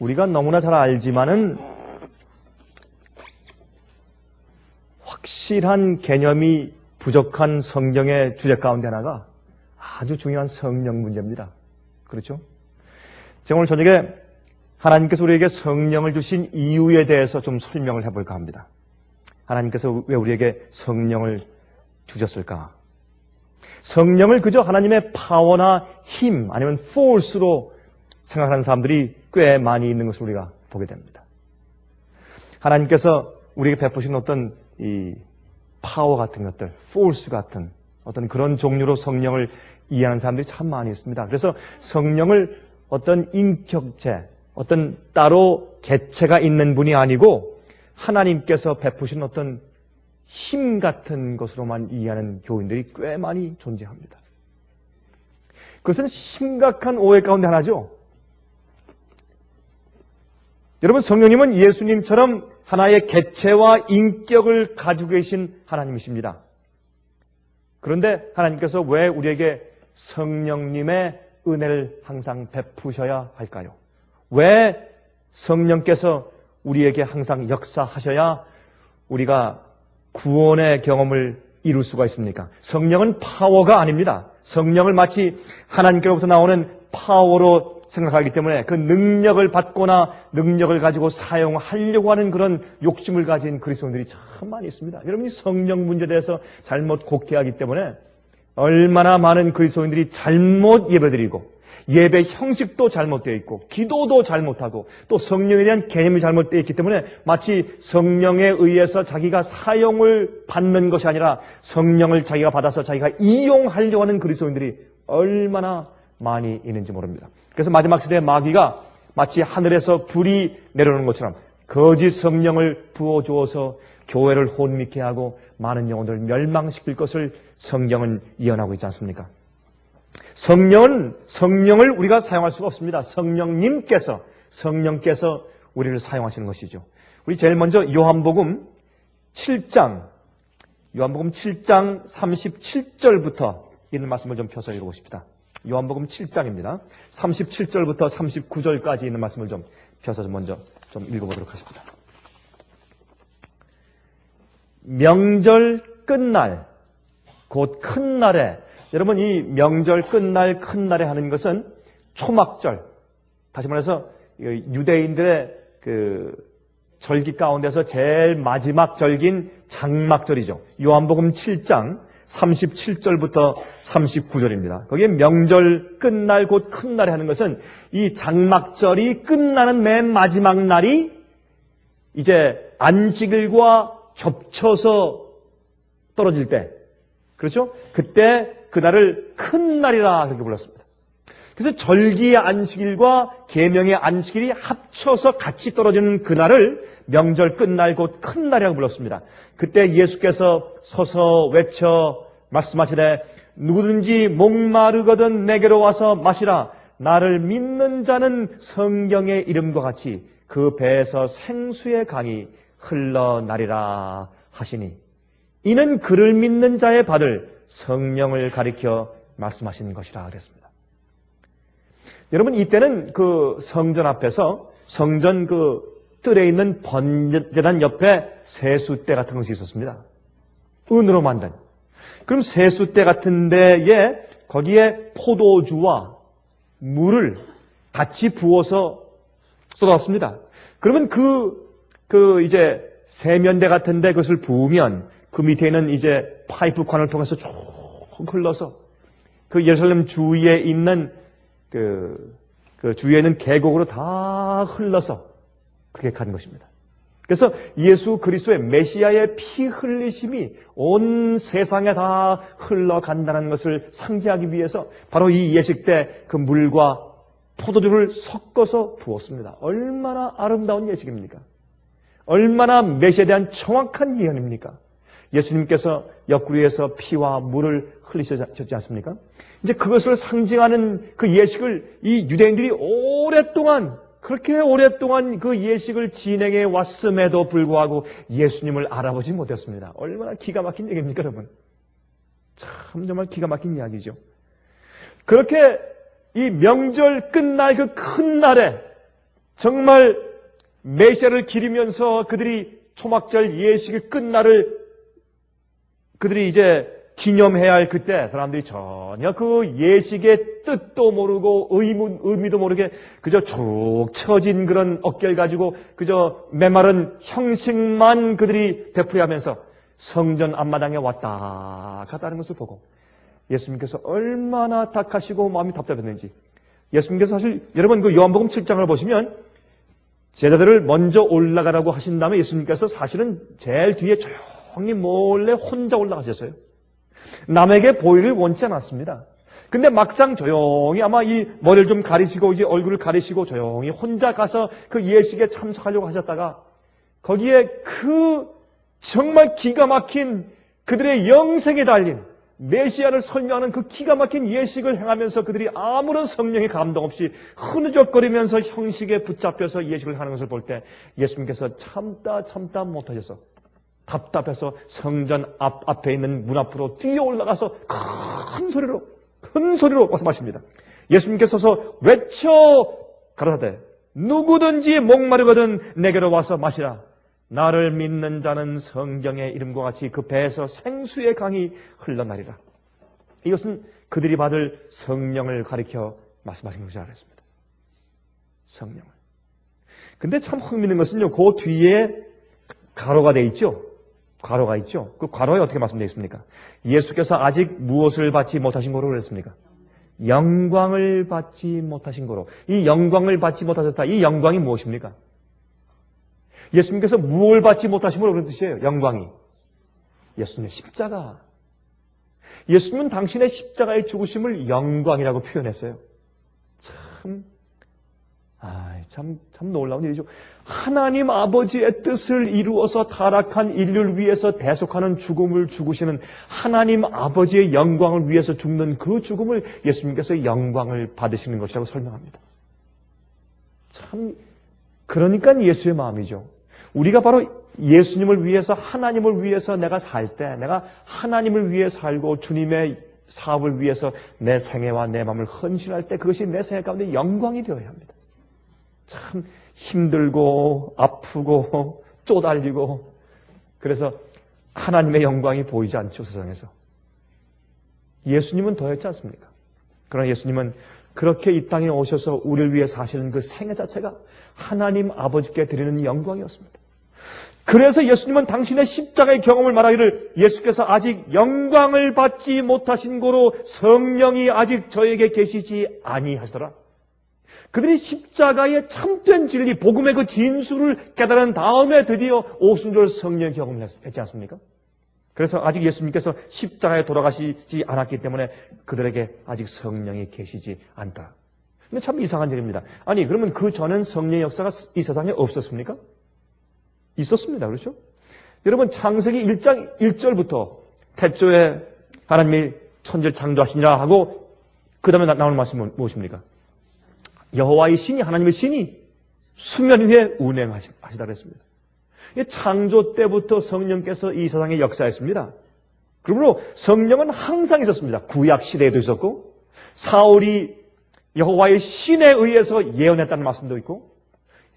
우리가 너무나 잘 알지만은 확실한 개념이 부족한 성경의 주제 가운데 하나가 아주 중요한 성령 문제입니다. 그렇죠? 제가 오늘 저녁에 하나님께서 우리에게 성령을 주신 이유에 대해서 좀 설명을 해볼까 합니다. 하나님께서 왜 우리에게 성령을 주셨을까? 성령을 그저 하나님의 파워나 힘 아니면 force로 생각하는 사람들이 꽤 많이 있는 것을 우리가 보게 됩니다. 하나님께서 우리에게 베푸신 어떤 이 파워 같은 것들, force 같은 어떤 그런 종류로 성령을 이해하는 사람들이 참 많이 있습니다. 그래서 성령을 어떤 인격체, 어떤 따로 개체가 있는 분이 아니고 하나님께서 베푸신 어떤 힘 같은 것으로만 이해하는 교인들이 꽤 많이 존재합니다. 그것은 심각한 오해 가운데 하나죠. 여러분, 성령님은 예수님처럼 하나의 개체와 인격을 가지고 계신 하나님이십니다. 그런데 하나님께서 왜 우리에게 성령님의 은혜를 항상 베푸셔야 할까요? 왜 성령께서 우리에게 항상 역사하셔야 우리가 구원의 경험을 이룰 수가 있습니까? 성령은 파워가 아닙니다. 성령을 마치 하나님께로부터 나오는 파워로 생각하기 때문에 그 능력을 받거나 능력을 가지고 사용하려고 하는 그런 욕심을 가진 그리스도인들이 참 많이 있습니다. 여러분이 성령 문제에 대해서 잘못 곡해하기 때문에 얼마나 많은 그리스도인들이 잘못 예배드리고 예배 형식도 잘못되어 있고 기도도 잘못하고 또 성령에 대한 개념이 잘못되어 있기 때문에 마치 성령에 의해서 자기가 사용을 받는 것이 아니라 성령을 자기가 받아서 자기가 이용하려고 하는 그리스도인들이 얼마나 많이 있는지 모릅니다. 그래서 마지막 시대의 마귀가 마치 하늘에서 불이 내려오는 것처럼 거짓 성령을 부어주어서 교회를 혼미케 하고 많은 영혼들을 멸망시킬 것을 성경은 예언하고 있지 않습니까? 성령을 우리가 사용할 수가 없습니다. 성령께서 우리를 사용하시는 것이죠. 우리 제일 먼저 요한복음 7장 37절부터 있는 말씀을 좀 펴서 읽어보십시다. 요한복음 7장입니다. 37절부터 39절까지 있는 말씀을 좀 펴서 먼저 좀 읽어보도록 하겠습니다. 명절 끝날, 곧 큰 날에, 여러분 이 명절 끝날 큰 날에 하는 것은 초막절, 다시 말해서 유대인들의 그 절기 가운데서 제일 마지막 절기인 장막절이죠. 요한복음 7장 37절부터 39절입니다. 거기에 명절 끝날 곧 큰 날에 하는 것은 이 장막절이 끝나는 맨 마지막 날이 이제 안식일과 겹쳐서 떨어질 때, 그렇죠? 그때 그날을 큰 날이라 그렇게 불렀습니다. 그래서 절기의 안식일과 계명의 안식일이 합쳐서 같이 떨어지는 그날을 명절 끝날 곧 큰 날이라고 불렀습니다. 그때 예수께서 서서 외쳐 말씀하시되 누구든지 목마르거든 내게로 와서 마시라. 나를 믿는 자는 성경의 이름과 같이 그 배에서 생수의 강이 흘러나리라 하시니 이는 그를 믿는 자의 받을 성령을 가리켜 말씀하신 것이라 그랬습니다. 여러분 이때는 그 성전 앞에서 성전 그 뜰에 있는 번제단 옆에 세숫대 같은 것이 있었습니다. 은으로 만든. 그럼 세숫대 같은 데에 거기에 포도주와 물을 같이 부어서 쏟았습니다. 그러면 이제 세면대 같은데 그것을 부으면 그 밑에 있는 이제 파이프관을 통해서 쭉 흘러서 그 예루살렘 주위에 있는 그 주위에 있는 계곡으로 다 흘러서 그게 간 것입니다. 그래서 예수 그리스도의 메시아의 피 흘리심이 온 세상에 다 흘러간다는 것을 상기하기 위해서 바로 이 예식 때 그 물과 포도주를 섞어서 부었습니다. 얼마나 아름다운 예식입니까? 얼마나 메시아에 대한 정확한 예언입니까? 예수님께서 옆구리에서 피와 물을 흘리셨지 않습니까? 이제 그것을 상징하는 그 예식을 이 유대인들이 그렇게 오랫동안 그 예식을 진행해 왔음에도 불구하고 예수님을 알아보지 못했습니다. 얼마나 기가 막힌 얘기입니까, 여러분? 참 정말 기가 막힌 이야기죠. 그렇게 이 명절 끝날 그 큰 날에 정말 메시아를 기리면서 그들이 초막절 예식의 끝날을 그들이 이제 기념해야 할 그때 사람들이 전혀 그 예식의 뜻도 모르고 의미도 모르게 그저 축 처진 그런 어깨를 가지고 그저 메마른 형식만 그들이 되풀이하면서 성전 앞마당에 왔다 갔다 하는 것을 보고 예수님께서 얼마나 탁하시고 마음이 답답했는지 예수님께서 사실 여러분 그 요한복음 7장을 보시면 제자들을 먼저 올라가라고 하신 다음에 예수님께서 사실은 제일 뒤에 조용히 몰래 혼자 올라가셨어요. 남에게 보이를 원치 않았습니다. 근데 막상 조용히 아마 이 머리를 좀 가리시고 이제 얼굴을 가리시고 조용히 혼자 가서 그 예식에 참석하려고 하셨다가 거기에 그 정말 기가 막힌 그들의 영생에 달린 메시아를 설명하는 그 기가 막힌 예식을 행하면서 그들이 아무런 성령의 감동 없이 흐느적거리면서 형식에 붙잡혀서 예식을 하는 것을 볼 때 예수님께서 참다 못하셔서 답답해서 성전 앞에 있는 문 앞으로 뛰어 올라가서 큰 소리로 말씀하십니다. 예수님께서 외쳐 가라사대 누구든지 목마르거든 내게로 와서 마시라. 나를 믿는 자는 성경의 이름과 같이 그 배에서 생수의 강이 흘러나리라. 이것은 그들이 받을 성령을 가리켜 말씀하신 것이 알았습니다. 성령을. 근데 참 흥미있는 것은요. 그 뒤에 가로가 돼 있죠. 괄호가 있죠. 그 괄호에 어떻게 말씀되어 있습니까? 예수께서 아직 무엇을 받지 못하신 거로 그랬습니까? 영광을 받지 못하신 거로. 이 영광을 받지 못하셨다. 이 영광이 무엇입니까? 예수님께서 무엇을 받지 못하신 거로 그런 뜻이에요. 영광이. 예수님의 십자가. 예수님은 당신의 십자가의 죽으심을 영광이라고 표현했어요. 참 놀라운 일이죠. 하나님 아버지의 뜻을 이루어서 타락한 인류를 위해서 대속하는 죽음을 죽으시는 하나님 아버지의 영광을 위해서 죽는 그 죽음을 예수님께서 영광을 받으시는 것이라고 설명합니다. 참, 그러니까 예수의 마음이죠. 우리가 바로 예수님을 위해서 하나님을 위해서 내가 살 때 내가 하나님을 위해 살고 주님의 사업을 위해서 내 생애와 내 마음을 헌신할 때 그것이 내 생애 가운데 영광이 되어야 합니다. 참 힘들고 아프고 쪼달리고 그래서 하나님의 영광이 보이지 않죠, 세상에서. 예수님은 더했지 않습니까? 그러나 예수님은 그렇게 이 땅에 오셔서 우리를 위해 사시는 그 생애 자체가 하나님 아버지께 드리는 영광이었습니다. 그래서 예수님은 당신의 십자가의 경험을 말하기를 예수께서 아직 영광을 받지 못하신 고로 성령이 아직 저에게 계시지 아니하시더라. 그들이 십자가의 참된 진리, 복음의 그 진수를 깨달은 다음에 드디어 오순절 성령의 경험을 했지 않습니까? 그래서 아직 예수님께서 십자가에 돌아가시지 않았기 때문에 그들에게 아직 성령이 계시지 않다. 근데 참 이상한 일입니다. 아니 그러면 그 전엔 성령의 역사가 이 세상에 없었습니까? 있었습니다. 그렇죠? 여러분 창세기 1장 1절부터 태초에 하나님이 천지를 창조하시니라 하고 그 다음에 나오는 말씀은 무엇입니까? 여호와의 신이 하나님의 신이 수면 위에 운행하시다 그랬습니다. 창조 때부터 성령께서 이 세상에 역사했습니다. 그러므로 성령은 항상 있었습니다. 구약 시대에도 있었고 사울이 여호와의 신에 의해서 예언했다는 말씀도 있고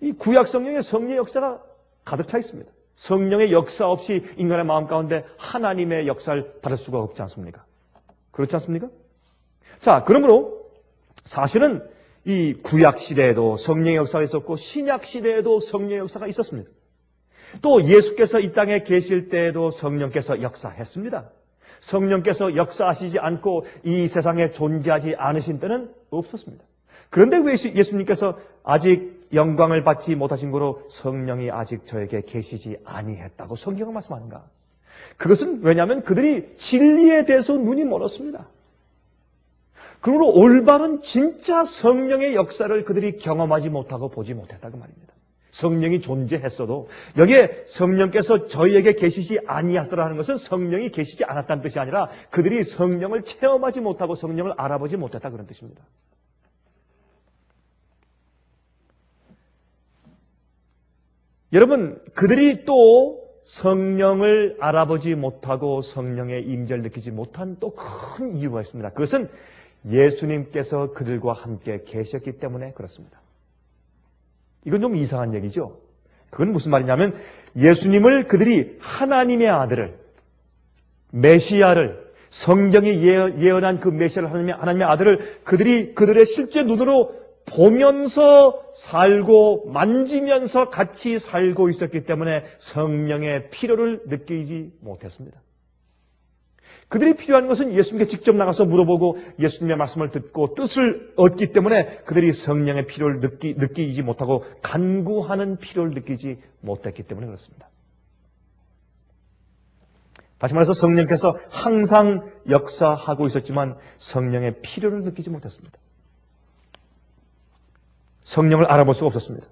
이 구약 성령의 성령의 역사가 가득 차 있습니다. 성령의 역사 없이 인간의 마음 가운데 하나님의 역사를 받을 수가 없지 않습니까? 그렇지 않습니까? 자, 그러므로 사실은 이 구약 시대에도 성령의 역사가 있었고 신약 시대에도 성령의 역사가 있었습니다. 또 예수께서 이 땅에 계실 때에도 성령께서 역사했습니다. 성령께서 역사하시지 않고 이 세상에 존재하지 않으신 때는 없었습니다. 그런데 왜 예수님께서 아직 영광을 받지 못하신 거로 성령이 아직 저에게 계시지 아니했다고 성경은 말씀하는가? 그것은 왜냐하면 그들이 진리에 대해서 눈이 멀었습니다. 그러므로 올바른 진짜 성령의 역사를 그들이 경험하지 못하고 보지 못했다고 말입니다. 성령이 존재했어도 여기에 성령께서 저희에게 계시지 아니하시더라는 것은 성령이 계시지 않았다는 뜻이 아니라 그들이 성령을 체험하지 못하고 성령을 알아보지 못했다 그런 뜻입니다. 여러분, 그들이 또 성령을 알아보지 못하고 성령의 임재를 느끼지 못한 또 큰 이유가 있습니다. 그것은 예수님께서 그들과 함께 계셨기 때문에 그렇습니다. 이건 좀 이상한 얘기죠. 그건 무슨 말이냐면 예수님을 그들이 하나님의 아들을, 메시아를, 성경이 예언한 그 메시아를 하나님의 아들을 그들의 실제 눈으로 보면서 살고 만지면서 같이 살고 있었기 때문에 성령의 필요를 느끼지 못했습니다. 그들이 필요한 것은 예수님께 직접 나가서 물어보고 예수님의 말씀을 듣고 뜻을 얻기 때문에 그들이 성령의 필요를 느끼지 못하고 간구하는 필요를 느끼지 못했기 때문에 그렇습니다. 다시 말해서 성령께서 항상 역사하고 있었지만 성령의 필요를 느끼지 못했습니다. 성령을 알아볼 수가 없었습니다.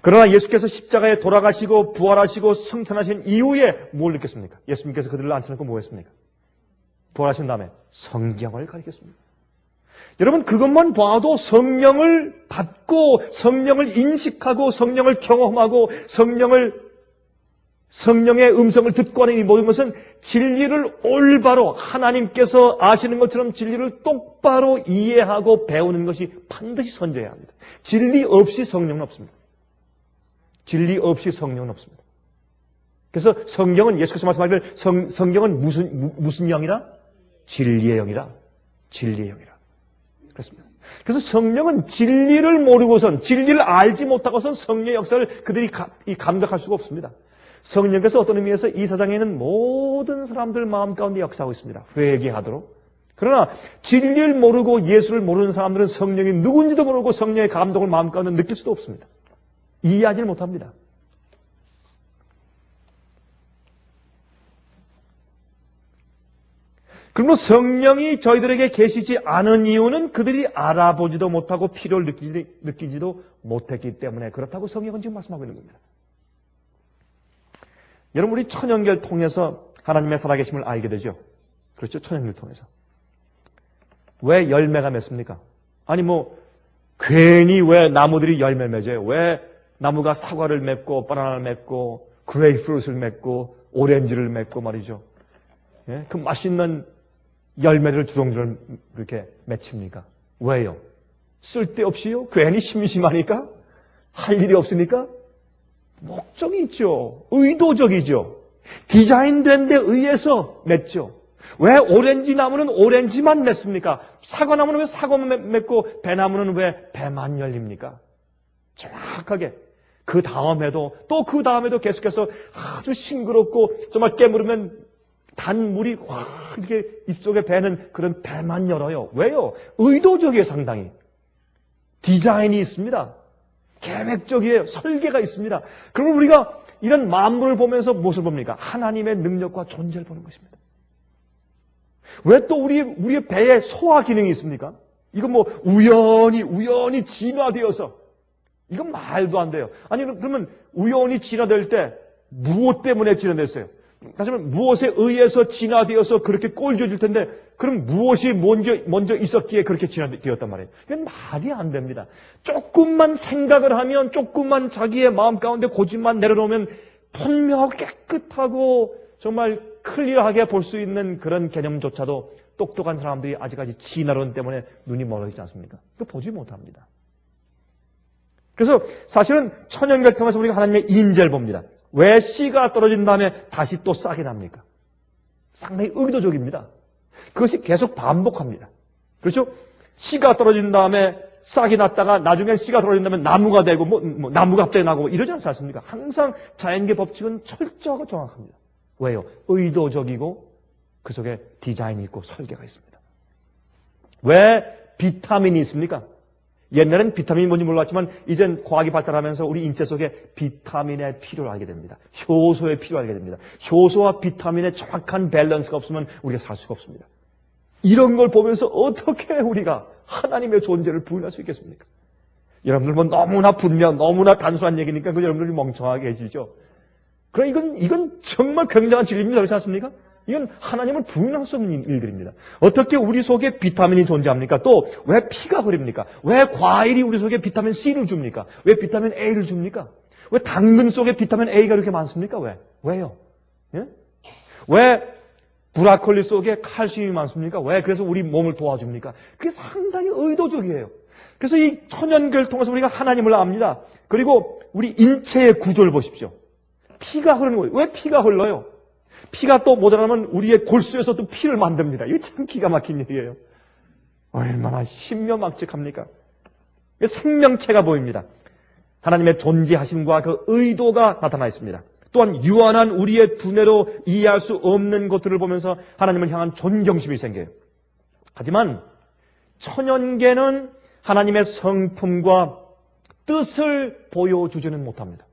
그러나 예수께서 십자가에 돌아가시고 부활하시고 승천하신 이후에 뭘 느꼈습니까? 예수님께서 그들을 앉혀놓고 뭐 했습니까? 부활하신 다음에 성경을 가르쳤습니다. 여러분, 그것만 봐도 성령을 받고 성령을 인식하고 성령을 경험하고 성령의 음성을 듣고 하는 이 모든 것은 진리를 올바로 하나님께서 아시는 것처럼 진리를 똑바로 이해하고 배우는 것이 반드시 선져야 합니다. 진리 없이 성령은 없습니다. 진리 없이 성령은 없습니다. 그래서 성경은 예수께서 말씀하시길 성경은 무슨 영이라? 진리의 영이라. 진리의 영이라. 그렇습니다. 그래서 성령은 진리를 모르고선 진리를 알지 못하고선 성령의 역사를 그들이 감각할 수가 없습니다. 성령께서 어떤 의미에서 이 세상에 있는 모든 사람들 마음 가운데 역사하고 있습니다. 회개하도록. 그러나 진리를 모르고 예수를 모르는 사람들은 성령이 누군지도 모르고 성령의 감동을 마음 가운데 느낄 수도 없습니다. 이해하지를 못합니다. 그러므로 성령이 저희들에게 계시지 않은 이유는 그들이 알아보지도 못하고 필요를 느끼지도 못했기 때문에 그렇다고 성경은 지금 말씀하고 있는 겁니다. 여러분, 우리 천연계를 통해서 하나님의 살아계심을 알게 되죠. 그렇죠? 천연계를 통해서. 왜 열매가 맺습니까? 아니 괜히 왜 나무들이 열매 맺어요? 왜 나무가 사과를 맺고 바나나를 맺고 그레이프루트를 맺고 오렌지를 맺고 말이죠. 예? 그 맛있는 열매를 주렁주렁 이렇게 맺힙니까? 왜요? 쓸데없이요? 괜히 심심하니까? 할 일이 없으니까? 목적이 있죠. 의도적이죠. 디자인된 데 의해서 맺죠. 왜 오렌지 나무는 오렌지만 맺습니까? 사과 나무는 왜 사과만 맺고 배나무는 왜 배만 열립니까? 정확하게 그 다음에도 또 그 다음에도 계속해서 아주 싱그럽고 정말 깨물으면 단물이 확 이렇게 입속에 배는 그런 배만 열어요. 왜요? 의도적이에요. 상당히. 디자인이 있습니다. 계획적이에요. 설계가 있습니다. 그럼 우리가 이런 만물을 보면서 무엇을 봅니까? 하나님의 능력과 존재를 보는 것입니다. 왜 또 우리의 배에 소화 기능이 있습니까? 이건 우연히 진화되어서 이건 말도 안 돼요. 아니 그러면 우연히 진화될 때 무엇 때문에 진화됐어요? 다시 말하면 무엇에 의해서 진화되어서 그렇게 꼴져질 텐데 그럼 무엇이 먼저 있었기에 그렇게 진화되었단 말이에요. 이건 말이 안 됩니다. 조금만 생각을 하면 조금만 자기의 마음 가운데 고집만 내려놓으면 분명하고 깨끗하고 정말 클리어하게 볼 수 있는 그런 개념조차도 똑똑한 사람들이 아직까지 진화론 때문에 눈이 멀어지지 않습니까? 그거 보지 못합니다. 그래서 사실은 천연계를 통해서 우리가 하나님의 인재를 봅니다. 왜 씨가 떨어진 다음에 다시 또 싹이 납니까? 상당히 의도적입니다. 그것이 계속 반복합니다. 그렇죠? 씨가 떨어진 다음에 싹이 났다가 나중에 씨가 떨어진 다음에 나무가 되고 나무가 갑자기 나고 이러지 않지 않습니까? 항상 자연계 법칙은 철저하고 정확합니다. 왜요? 의도적이고 그 속에 디자인이 있고 설계가 있습니다. 왜 비타민이 있습니까? 옛날엔 비타민이 뭔지 몰랐지만 이젠 과학이 발달하면서 우리 인체 속에 비타민의 필요를 알게 됩니다. 효소의 필요를 알게 됩니다. 효소와 비타민의 정확한 밸런스가 없으면 우리가 살 수가 없습니다. 이런 걸 보면서 어떻게 우리가 하나님의 존재를 부인할 수 있겠습니까? 여러분들 너무나 분명, 너무나 단순한 얘기니까 그 여러분들이 멍청하게 계시죠. 그럼 이건 정말 굉장한 진리입니다. 그렇지 않습니까? 이건 하나님을 부인할 수 없는 일들입니다. 어떻게 우리 속에 비타민이 존재합니까? 또 왜 피가 흐릅니까? 왜 과일이 우리 속에 비타민 C를 줍니까? 왜 비타민 A를 줍니까? 왜 당근 속에 비타민 A가 이렇게 많습니까? 왜요? 예? 왜 브라콜리 속에 칼슘이 많습니까? 왜 그래서 우리 몸을 도와줍니까? 그게 상당히 의도적이에요. 그래서 이 천연계를 통해서 우리가 하나님을 압니다. 그리고 우리 인체의 구조를 보십시오. 피가 흐르는 거예요. 왜 피가 흘러요? 피가 또 모자라면 우리의 골수에서 또 피를 만듭니다. 이거 참 기가 막힌 일이에요. 얼마나 신묘막측합니까? 생명체가 보입니다. 하나님의 존재하심과 그 의도가 나타나 있습니다. 또한 유한한 우리의 두뇌로 이해할 수 없는 것들을 보면서 하나님을 향한 존경심이 생겨요. 하지만 천연계는 하나님의 성품과 뜻을 보여주지는 못합니다.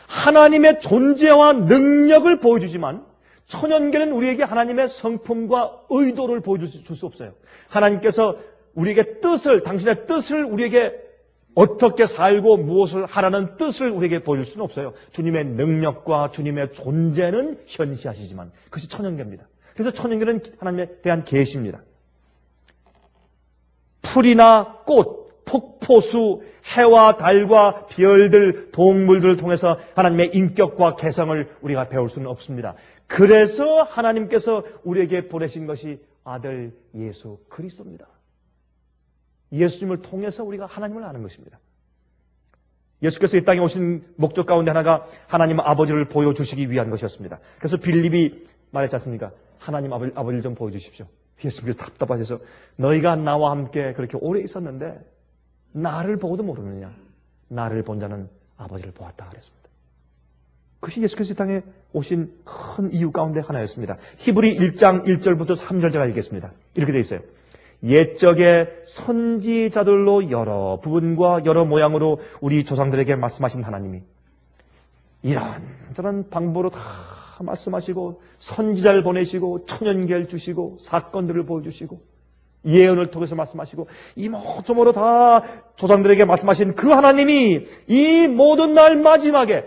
하나님의 존재와 능력을 보여주지만 천연계는 우리에게 하나님의 성품과 의도를 보여줄 수 없어요. 하나님께서 우리에게 당신의 뜻을 우리에게 어떻게 살고 무엇을 하라는 뜻을 우리에게 보여줄 수는 없어요. 주님의 능력과 주님의 존재는 현시하시지만 그것이 천연계입니다. 그래서 천연계는 하나님에 대한 계시입니다. 풀이나 꽃, 폭포수, 해와 달과 별들, 동물들을 통해서 하나님의 인격과 개성을 우리가 배울 수는 없습니다. 그래서 하나님께서 우리에게 보내신 것이 아들 예수 그리스도입니다. 예수님을 통해서 우리가 하나님을 아는 것입니다. 예수께서 이 땅에 오신 목적 가운데 하나가 하나님 아버지를 보여주시기 위한 것이었습니다. 그래서 빌립이 말했지 않습니까? 하나님 아버지를 좀 보여주십시오. 예수님께서 답답하셔서 너희가 나와 함께 그렇게 오래 있었는데 나를 보고도 모르느냐? 나를 본 자는 아버지를 보았다 그랬습니다. 그것이 예수께서 이 땅에 오신 큰 이유 가운데 하나였습니다. 히브리 1장 1절부터 3절 제가 읽겠습니다. 이렇게 되어 있어요. 옛적에 선지자들로 여러 부분과 여러 모양으로 우리 조상들에게 말씀하신 하나님이 이런저런 방법으로 다 말씀하시고 선지자를 보내시고 천연계를 주시고 사건들을 보여주시고 예언을 통해서 말씀하시고 이모저모로 다 조상들에게 말씀하신 그 하나님이 이 모든 날 마지막에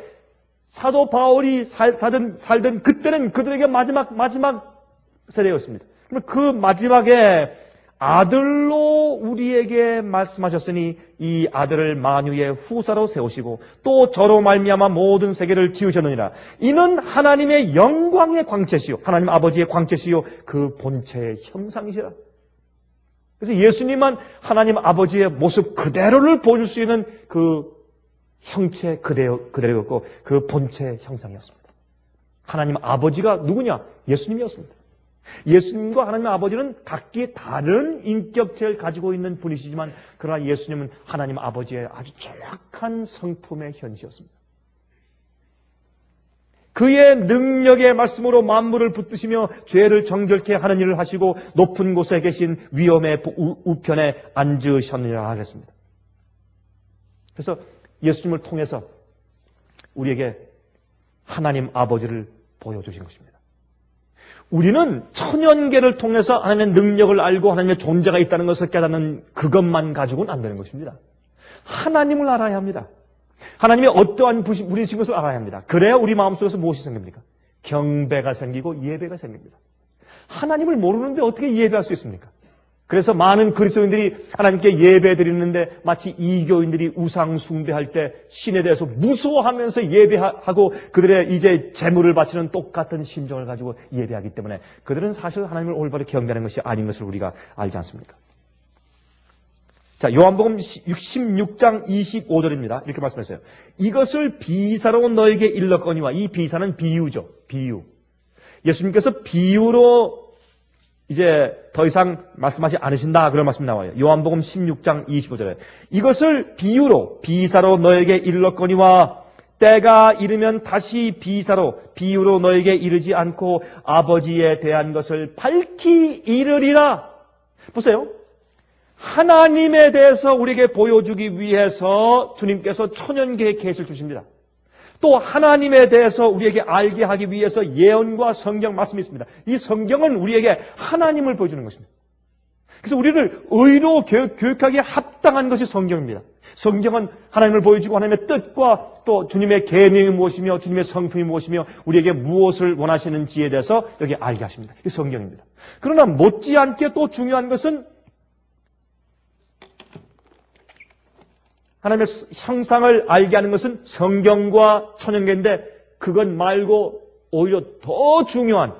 사도 바울이 살던 그때는 그들에게 마지막 세대였습니다. 그러면 그 마지막에 아들로 우리에게 말씀하셨으니 이 아들을 만유의 후사로 세우시고 또 저로 말미암아 모든 세계를 지으셨느니라. 이는 하나님의 영광의 광채시요 하나님 아버지의 광채시요 그 본체의 형상이시라. 그래서 예수님만 하나님 아버지의 모습 그대로를 보여줄 수 있는 그 형체 그대로였고 그 본체의 형상이었습니다. 하나님 아버지가 누구냐? 예수님이었습니다. 예수님과 하나님 아버지는 각기 다른 인격체를 가지고 있는 분이시지만 그러나 예수님은 하나님 아버지의 아주 정확한 성품의 현시였습니다. 그의 능력의 말씀으로 만물을 붙드시며 죄를 정결케 하는 일을 하시고 높은 곳에 계신 위엄의 우편에 앉으셨느니라 하겠습니다. 그래서 예수님을 통해서 우리에게 하나님 아버지를 보여주신 것입니다. 우리는 천연계를 통해서 하나님의 능력을 알고 하나님의 존재가 있다는 것을 깨닫는 그것만 가지고는 안 되는 것입니다. 하나님을 알아야 합니다. 하나님의 어떠한 분이신 것을 알아야 합니다. 그래야 우리 마음속에서 무엇이 생깁니까? 경배가 생기고 예배가 생깁니다. 하나님을 모르는데 어떻게 예배할 수 있습니까? 그래서 많은 그리스도인들이 하나님께 예배 드리는데 마치 이교인들이 우상 숭배할 때 신에 대해서 무서워하면서 예배하고 그들의 이제 재물을 바치는 똑같은 심정을 가지고 예배하기 때문에 그들은 사실 하나님을 올바르게 경배하는 것이 아닌 것을 우리가 알지 않습니까? 자, 요한복음 16장 25절입니다. 이렇게 말씀했어요. 이것을 비사로 너에게 일렀거니와 이 비사는 비유죠. 비유. 예수님께서 비유로 이제 더 이상 말씀하지 않으신다 그런 말씀이 나와요. 요한복음 16장 25절에 이것을 비유로 비사로 너에게 일렀거니와 때가 이르면 다시 비유로 너에게 이르지 않고 아버지에 대한 것을 밝히 이르리라. 보세요. 하나님에 대해서 우리에게 보여주기 위해서 주님께서 천연계의 계시를 주십니다. 또 하나님에 대해서 우리에게 알게 하기 위해서 예언과 성경 말씀이 있습니다. 이 성경은 우리에게 하나님을 보여주는 것입니다. 그래서 우리를 의로 교육하기에 합당한 것이 성경입니다. 성경은 하나님을 보여주고 하나님의 뜻과 또 주님의 계명이 무엇이며 주님의 성품이 무엇이며 우리에게 무엇을 원하시는지에 대해서 여기 알게 하십니다. 이게 성경입니다. 그러나 못지않게 또 중요한 것은 하나님의 형상을 알게 하는 것은 성경과 천연계인데 그것 말고 오히려 더 중요한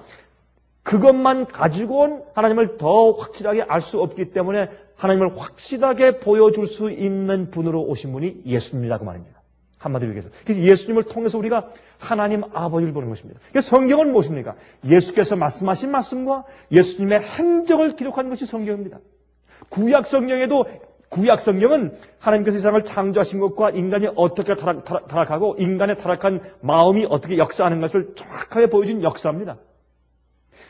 그것만 가지고는 하나님을 더 확실하게 알 수 없기 때문에 하나님을 확실하게 보여줄 수 있는 분으로 오신 분이 예수님이라고 말입니다. 한마디로 얘기해서. 그래서 예수님을 통해서 우리가 하나님 아버지를 보는 것입니다. 그래서 성경은 무엇입니까? 예수께서 말씀하신 말씀과 예수님의 행적을 기록한 것이 성경입니다. 구약 성경은 하나님께서 세상을 창조하신 것과 인간이 어떻게 타락하고 인간의 타락한 마음이 어떻게 역사하는 것을 정확하게 보여준 역사입니다.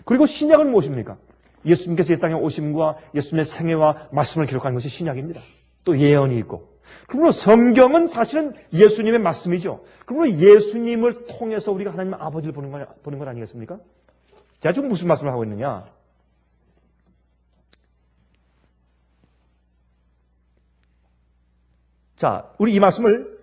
그리고 신약은 무엇입니까? 예수님께서 이 땅에 오심과 예수님의 생애와 말씀을 기록한 것이 신약입니다. 또 예언이 있고. 그러므로 성경은 사실은 예수님의 말씀이죠. 그러므로 예수님을 통해서 우리가 하나님 아버지를 보는 것 아니겠습니까? 제가 지금 무슨 말씀을 하고 있느냐? 자, 우리 이 말씀을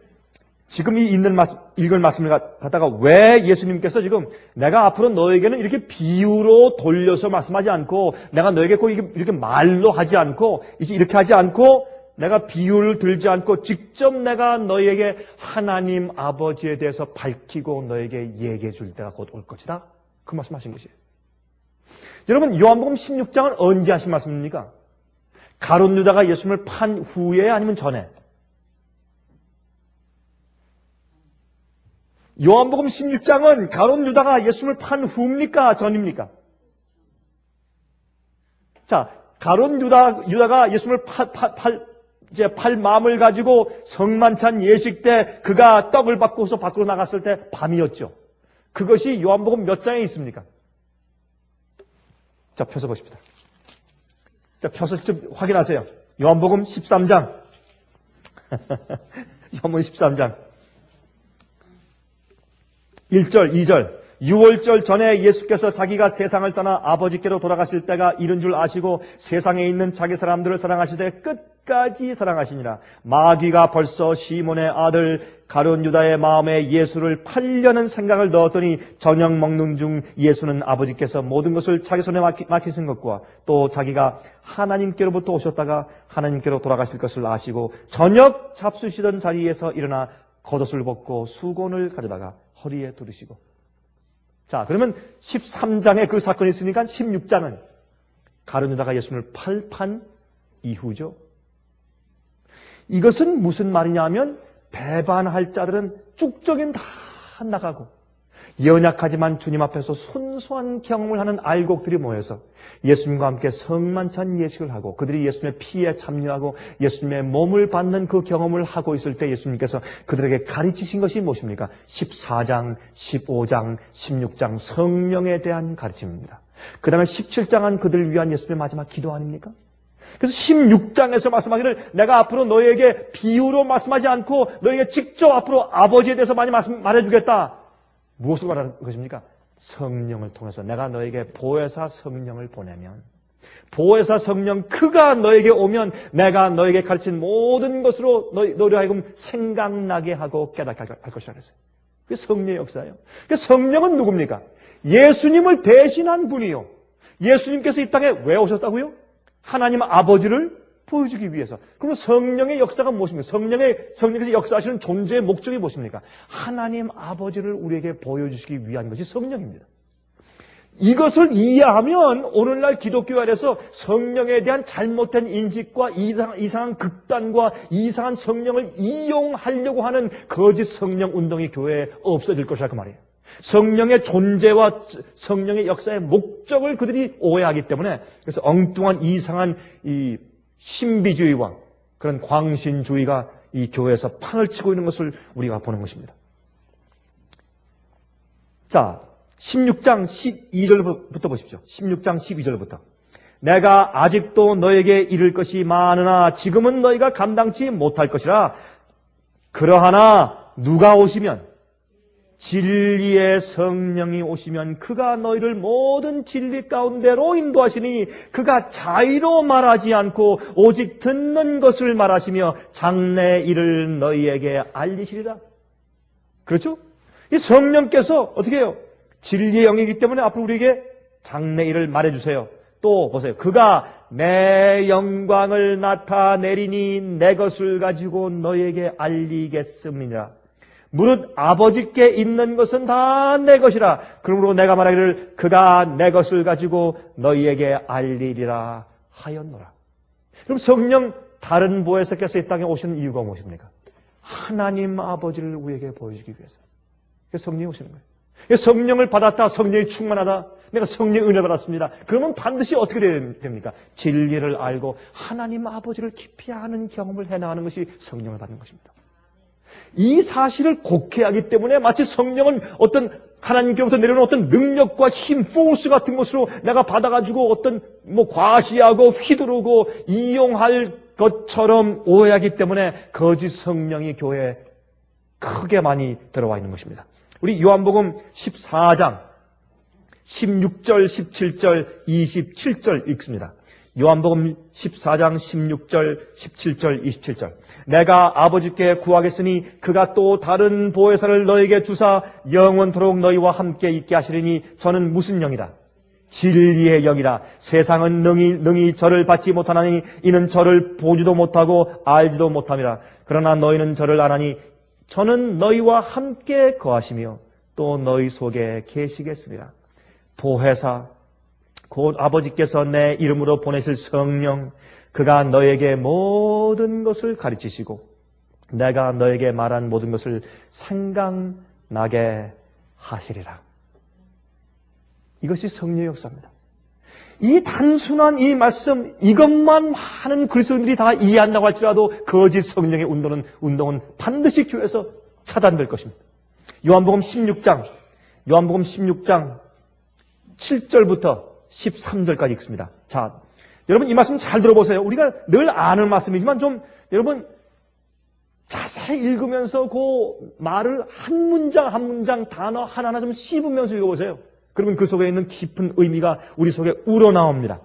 지금 이 읽은 말씀을 갖다가 왜 예수님께서 지금 내가 앞으로 너에게는 이렇게 비유로 돌려서 말씀하지 않고 내가 너에게 꼭 이렇게 말로 하지 않고 이제 이렇게 하지 않고 내가 비유를 들지 않고 직접 내가 너에게 하나님 아버지에 대해서 밝히고 너에게 얘기해 줄 때가 곧 올 것이다. 그 말씀하신 것이에요. 여러분 요한복음 16장은 언제 하신 말씀입니까? 가룟 유다가 예수님을 판 후에 아니면 전에? 요한복음 16장은 가룟 유다가 예수님을 판 후입니까? 전입니까? 자, 가룟 유다가 예수님을 팔 마음을 가지고 성만찬 예식 때 그가 떡을 받고서 밖으로 나갔을 때 밤이었죠. 그것이 요한복음 몇 장에 있습니까? 자, 펴서 보십시다. 자, 펴서 좀 확인하세요. 요한복음 13장. 요한복음 13장. 1절, 2절. 6월절 전에 예수께서 자기가 세상을 떠나 아버지께로 돌아가실 때가 이른 줄 아시고 세상에 있는 자기 사람들을 사랑하시되 끝까지 사랑하시니라. 마귀가 벌써 시몬의 아들 가룟 유다의 마음에 예수를 팔려는 생각을 넣었더니 저녁 먹는 중 예수는 아버지께서 모든 것을 자기 손에 맡기신 것과 또 자기가 하나님께로부터 오셨다가 하나님께로 돌아가실 것을 아시고 저녁 잡수시던 자리에서 일어나 겉옷을 벗고 수건을 가져다가 허리에 두르시고. 자, 그러면 13장에 그 사건이 있으니까 16장은 가룟 유다가 예수님을 팔판 이후죠. 이것은 무슨 말이냐 하면 배반할 자들은 쭉적인 다 나가고 연약하지만 주님 앞에서 순수한 경험을 하는 알곡들이 모여서 예수님과 함께 성만찬 예식을 하고 그들이 예수님의 피에 참여하고 예수님의 몸을 받는 그 경험을 하고 있을 때 예수님께서 그들에게 가르치신 것이 무엇입니까? 14장, 15장, 16장 성령에 대한 가르침입니다. 그 다음에 17장은 그들을 위한 예수님의 마지막 기도 아닙니까? 그래서 16장에서 말씀하기를 내가 앞으로 너에게 비유로 말씀하지 않고 너에게 직접 앞으로 아버지에 대해서 많이 말해주겠다. 무엇을 말하는 것입니까? 성령을 통해서 내가 너에게 보혜사 성령을 보내면 보혜사 성령 그가 너에게 오면 내가 너에게 가르친 모든 것으로 너를 하여금 생각나게 하고 깨닫게 할 것이라 그랬어요. 그게 성령의 역사예요. 성령은 누굽니까? 예수님을 대신한 분이요. 예수님께서 이 땅에 왜 오셨다고요? 하나님 아버지를 보여주기 위해서. 그럼 성령의 역사가 무엇입니까? 성령께서 역사하시는 존재의 목적이 무엇입니까? 하나님 아버지를 우리에게 보여주시기 위한 것이 성령입니다. 이것을 이해하면 오늘날 기독교 안에서 성령에 대한 잘못된 인식과 이상한 극단과 이상한 성령을 이용하려고 하는 거짓 성령 운동이 교회에 없어질 것이라고 말이에요. 성령의 존재와 성령의 역사의 목적을 그들이 오해하기 때문에 그래서 엉뚱한 이상한 이 신비주의와 그런 광신주의가 이 교회에서 판을 치고 있는 것을 우리가 보는 것입니다. 자, 16장 12절부터 보십시오. 16장 12절부터. 내가 아직도 너에게 이를 것이 많으나 지금은 너희가 감당치 못할 것이라. 그러하나 누가 오시면 진리의 성령이 오시면 그가 너희를 모든 진리 가운데로 인도하시니 그가 자의로 말하지 않고 오직 듣는 것을 말하시며 장래 일을 너희에게 알리시리라. 그렇죠? 이 성령께서 어떻게 해요? 진리의 영이기 때문에 앞으로 우리에게 장래 일을 말해주세요. 또 보세요. 그가 내 영광을 나타내리니 내 것을 가지고 너희에게 알리겠음이니라. 무릇 아버지께 있는 것은 다 내 것이라. 그러므로 내가 말하기를 그가 내 것을 가지고 너희에게 알리리라 하였노라. 그럼 성령 다른 보혜사께서 이 땅에 오시는 이유가 무엇입니까? 하나님 아버지를 우리에게 보여주기 위해서. 그래서 성령이 오시는 거예요. 성령을 받았다, 성령이 충만하다, 내가 성령의 은혜를 받았습니다. 그러면 반드시 어떻게 됩니까? 진리를 알고 하나님 아버지를 깊이 아는 경험을 해나가는 것이 성령을 받는 것입니다. 이 사실을 곡해하기 때문에 마치 성령은 어떤 하나님께로부터 내려오는 어떤 능력과 힘, 포스 같은 것으로 내가 받아가지고 어떤 과시하고 휘두르고 이용할 것처럼 오해하기 때문에 거짓 성령이 교회에 크게 많이 들어와 있는 것입니다. 우리 요한복음 14장 16절, 17절, 27절 읽습니다. 요한복음 14장 16절, 17절, 27절. 내가 아버지께 구하겠으니 그가 또 다른 보혜사를 너에게 주사 영원토록 너희와 함께 있게 하시리니 저는 무슨 영이라? 진리의 영이라. 세상은 능히 저를 받지 못하나니 이는 저를 보지도 못하고 알지도 못함이라. 그러나 너희는 저를 아나니 저는 너희와 함께 거하시며 또 너희 속에 계시겠습니다. 보혜사, 곧 아버지께서 내 이름으로 보내실 성령, 그가 너에게 모든 것을 가르치시고 내가 너에게 말한 모든 것을 생각나게 하시리라. 이것이 성령의 역사입니다. 이 단순한 이 말씀, 이것만 많은 그리스도인들이 다 이해한다고 할지라도 거짓 성령의 운동은 반드시 교회에서 차단될 것입니다. 요한복음 16장 7절부터 13절까지 읽습니다. 자, 여러분 이 말씀 잘 들어보세요. 우리가 늘 아는 말씀이지만 좀 여러분 자세히 읽으면서 그 말을 한 문장 한 문장 단어 하나하나 좀 씹으면서 읽어보세요. 그러면 그 속에 있는 깊은 의미가 우리 속에 우러나옵니다.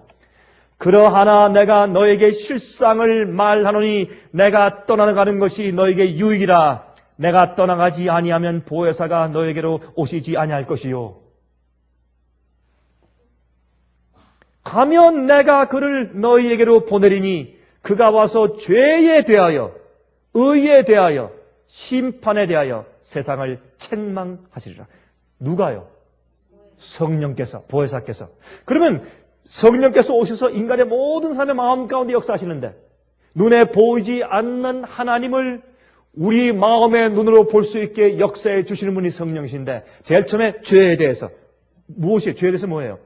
그러하나 내가 너에게 실상을 말하노니 내가 떠나가는 것이 너에게 유익이라. 내가 떠나가지 아니하면 보혜사가 너에게로 오시지 아니할 것이요. 가면 내가 그를 너희에게로 보내리니 그가 와서 죄에 대하여 의에 대하여 심판에 대하여 세상을 책망하시리라. 누가요? 성령께서, 보혜사께서. 그러면 성령께서 오셔서 인간의 모든 사람의 마음 가운데 역사하시는데 눈에 보이지 않는 하나님을 우리 마음의 눈으로 볼 수 있게 역사해 주시는 분이 성령이신데 제일 처음에 죄에 대해서 무엇이에요? 죄에 대해서 뭐예요?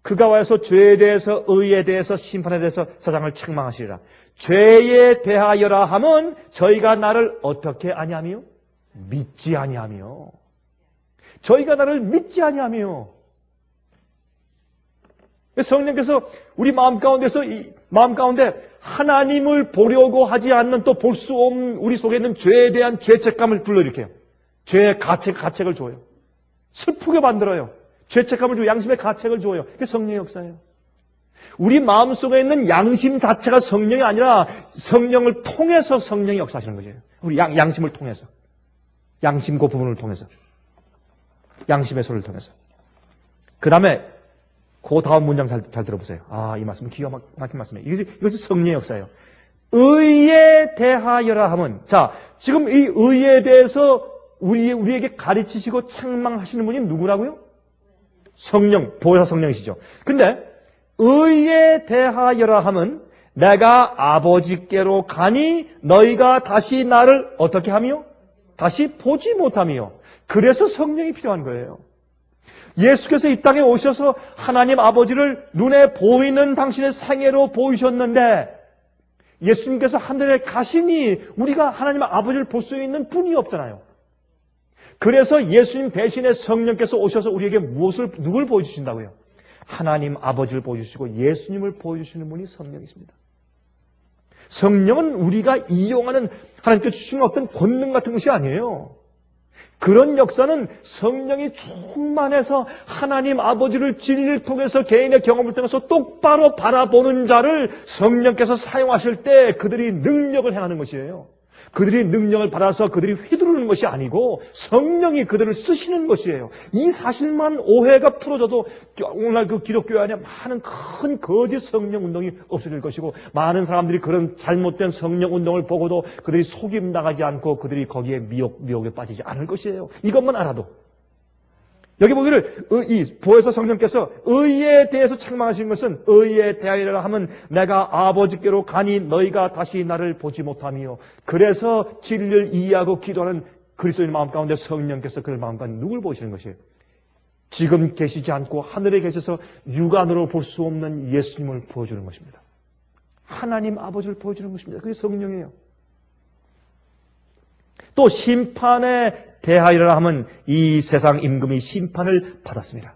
그가 와서 죄에 대해서 의에 대해서 심판에 대해서 세상을 책망하시리라. 죄에 대하여라 함은 저희가 나를 어떻게 아니하며? 믿지 아니하며. 저희가 나를 믿지 아니하며. 성령께서 우리 마음 가운데 하나님을 보려고 하지 않는 또 볼 수 없는 우리 속에 있는 죄에 대한 죄책감을 불러일으켜요. 죄의 가책을 줘요. 슬프게 만들어요. 죄책감을 주고 양심의 가책을 줘요. 그게 성령의 역사예요. 우리 마음속에 있는 양심 자체가 성령이 아니라 성령을 통해서 성령이 역사하시는 거죠. 우리 양심을 통해서. 양심 그 부분을 통해서. 양심의 소리를 통해서. 그 다음에 그 다음 문장 잘 들어보세요. 아, 이 말씀은 기가 막힌 말씀이에요. 이것이 성령의 역사예요. 의에 대하여라 함은, 자, 지금 이 의에 대해서 우리에게 가르치시고 책망하시는 분이 누구라고요? 성령, 보혜사 성령이시죠. 근데 의에 대하여라 함은 내가 아버지께로 가니 너희가 다시 나를 어떻게 하며? 다시 보지 못하며. 그래서 성령이 필요한 거예요. 예수께서 이 땅에 오셔서 하나님 아버지를 눈에 보이는 당신의 생애로 보이셨는데 예수님께서 하늘에 가시니 우리가 하나님 아버지를 볼 수 있는 분이 없잖아요. 그래서 예수님 대신에 성령께서 오셔서 우리에게 누굴 보여주신다고요? 하나님 아버지를 보여주시고 예수님을 보여주시는 분이 성령이십니다. 성령은 우리가 이용하는 하나님께서 주시는 어떤 권능 같은 것이 아니에요. 그런 역사는 성령이 충만해서 하나님 아버지를 진리를 통해서 개인의 경험을 통해서 똑바로 바라보는 자를 성령께서 사용하실 때 그들이 능력을 행하는 것이에요. 그들이 능력을 받아서 그들이 휘두르는 것이 아니고 성령이 그들을 쓰시는 것이에요. 이 사실만 오해가 풀어져도 오늘날 그 기독교 안에 많은 큰 거짓 성령 운동이 없어질 것이고 많은 사람들이 그런 잘못된 성령 운동을 보고도 그들이 속임당하지 않고 그들이 거기에 미혹에 빠지지 않을 것이에요. 이것만 알아도. 여기 보기를 이 보혜사 성령께서 의에 대해서 책망하신 것은 의에 대하여라 하면 내가 아버지께로 가니 너희가 다시 나를 보지 못하며 그래서 진리를 이해하고 기도하는 그리스도인 마음 가운데 성령께서 그를 마음 가운데 누굴 보시는 것이에요? 지금 계시지 않고 하늘에 계셔서 육안으로 볼 수 없는 예수님을 보여주는 것입니다. 하나님 아버지를 보여주는 것입니다. 그게 성령이에요. 또 심판에 대하여라 하면 이 세상 임금이 심판을 받았습니다.